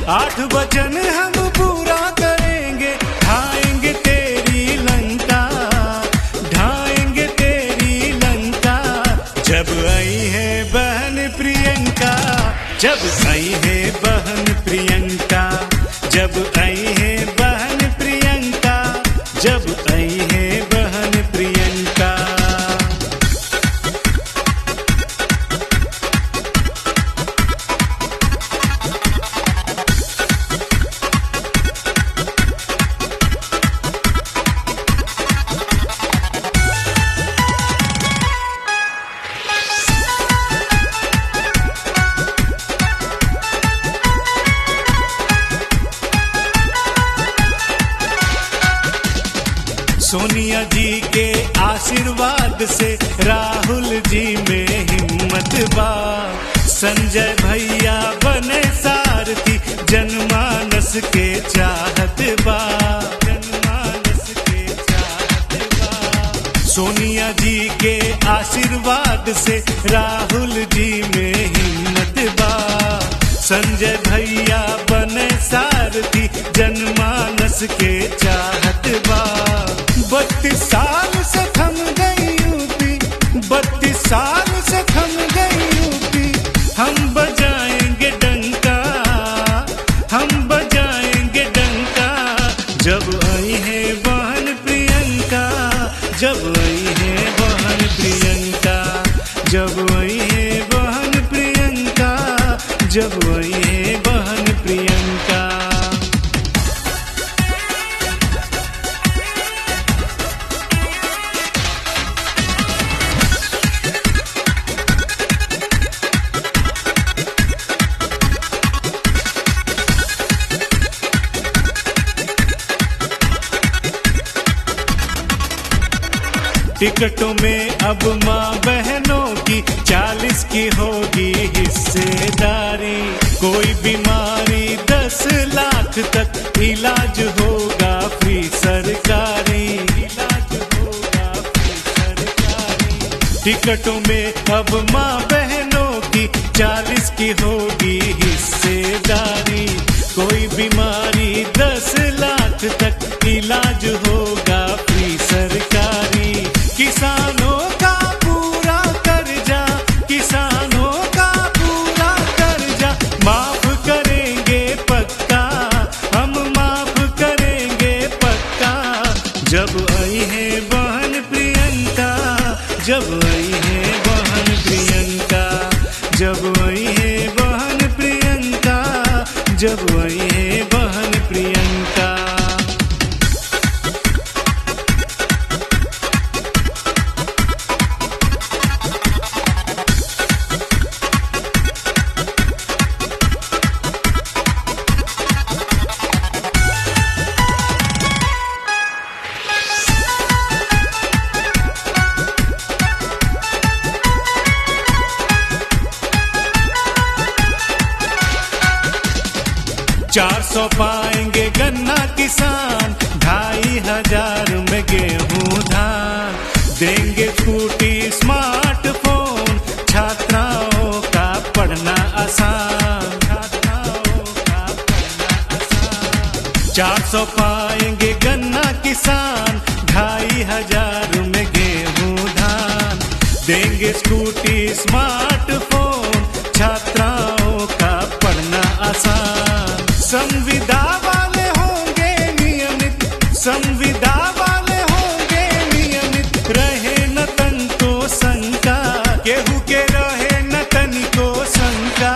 8 वचन हम पूरा करेंगे, ढाएंगे तेरी लंका, ढाएंगे तेरी लंका। जब आई है बहन प्रियंका, जब आई है बहन प्रियंका, जब आई है बहन प्रियंका, जब आई है बहन प्रियंका। सोनिया जी के आशीर्वाद से राहुल जी में हिम्मत बा, संजय भैया बने सारथी, जनमानस के चाहत बा, जनमानस के चाहत बा। सोनिया जी के आशीर्वाद से राहुल जी में हिम्मत बा, संजय भैया बने सारथी, जनमानस के चाहत बा। 32 साल से थम गई यूपी, 32 साल से थम गई यूपी, हम बजाएंगे डंका, हम बजाएंगे डंका। जब आई है बहन प्रियंका, जब आई है बहन प्रियंका, जब आई है बहन प्रियंका, जब आई है बहन प्रियंका। टिकटों में अब माँ बहनों की 40 की होगी हिस्सेदारी, कोई बीमारी 10 लाख तक इलाज होगा फ्री सरकारी, इलाज होगा फ्री सरकारी। टिकटों में अब माँ बहनों की 40 की होगी हिस्सेदारी, कोई बीमारी 10 लाख तक इलाज होगा फ्री सरकारी। किसानों का पूरा कर्जा, किसानों का पूरा कर्जा माफ करेंगे पक्का, हम माफ करेंगे पक्का। जब आई है बहन प्रियंका, जब आई है बहन प्रियंका, जब आई है बहन प्रियंका, जब आई है बहन प्रियंका। चार 400 पाएंगे गन्ना किसान, 2500 में गेहूं धान, देंगे स्कूटी स्मार्टफोन, छात्राओं का पढ़ना आसान, छात्राओं का पढ़ना आसान। 400 पाएंगे गन्ना किसान, 2500 में गेहूं धान, देंगे स्कूटी स्मार्टफोन, छात्राओं का पढ़ना आसान। संविदा वाले होंगे नियमित, संविदा वाले होंगे नियमित, रहे न तन को शंका, केहू के रहे न तन को शंका।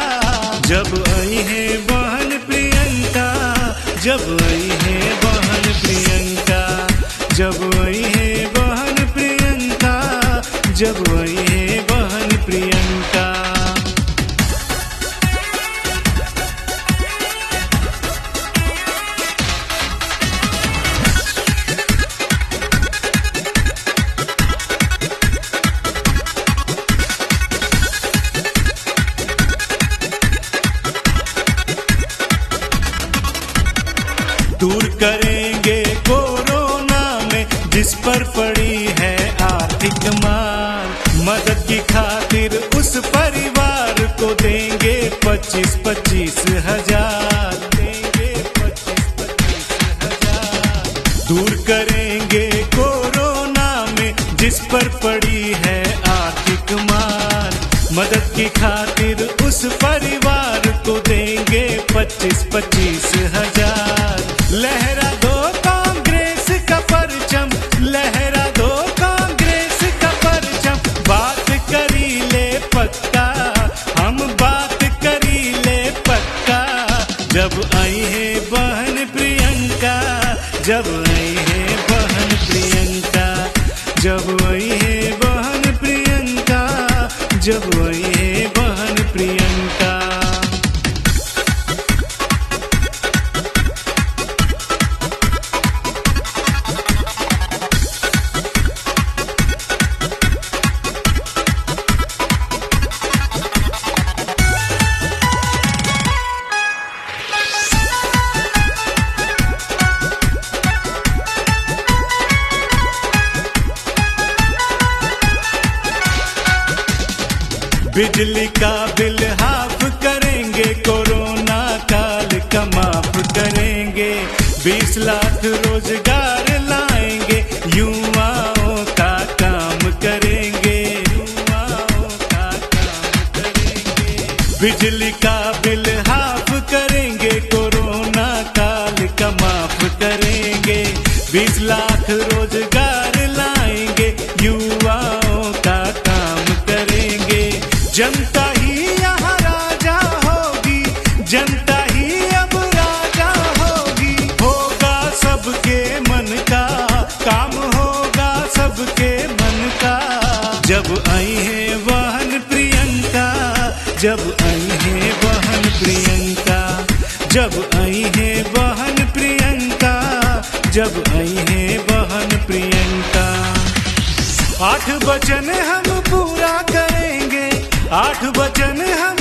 जब आई है बहन प्रियंका, जब आई है बहन प्रियंका, जब आई है बहन प्रियंका, जब आई है बहन प्रियंका। दूर करेंगे कोरोना में जिस पर पड़ी है आर्थिक मार, मदद की खातिर उस परिवार को देंगे 25-25 हजार। पड़ी है आर्थिक मार। मदद की खातिर उस परिवार को देंगे 25-25 हजार। लहरा दो कांग्रेस का परचम, लहरा दो कांग्रेस का परचम। बात करी ले पक्का, हम बात करी ले पक्का। जब आई है बहन प्रियंका, जब आई है बहन प्रियंका, जब आई है बहन प्रियंका, जब आई है बहन प्रियंका। बिजली का बिल हाफ करेंगे, कोरोना काल का माफ करेंगे। 20 लाख रोजगार लाएंगे, युवाओं का काम करेंगे, युवाओं का काम करेंगे। बिजली का बिल हाफ करेंगे, कोरोना काल का माफ करेंगे। 20 लाख रोजगार लाएंगे, युवाओं का काम करेंगे। जनता ही यहाँ राजा होगी, जनता ही अब राजा होगी। होगा सबके मन का काम, होगा सबके मन का। जब आई है बहन प्रियंका, जब आई है बहन प्रियंका, जब आई है बहन प्रियंका, जब आई है बहन प्रियंका। 8 वचन हम पूरा करेंगे, 8 वचन हम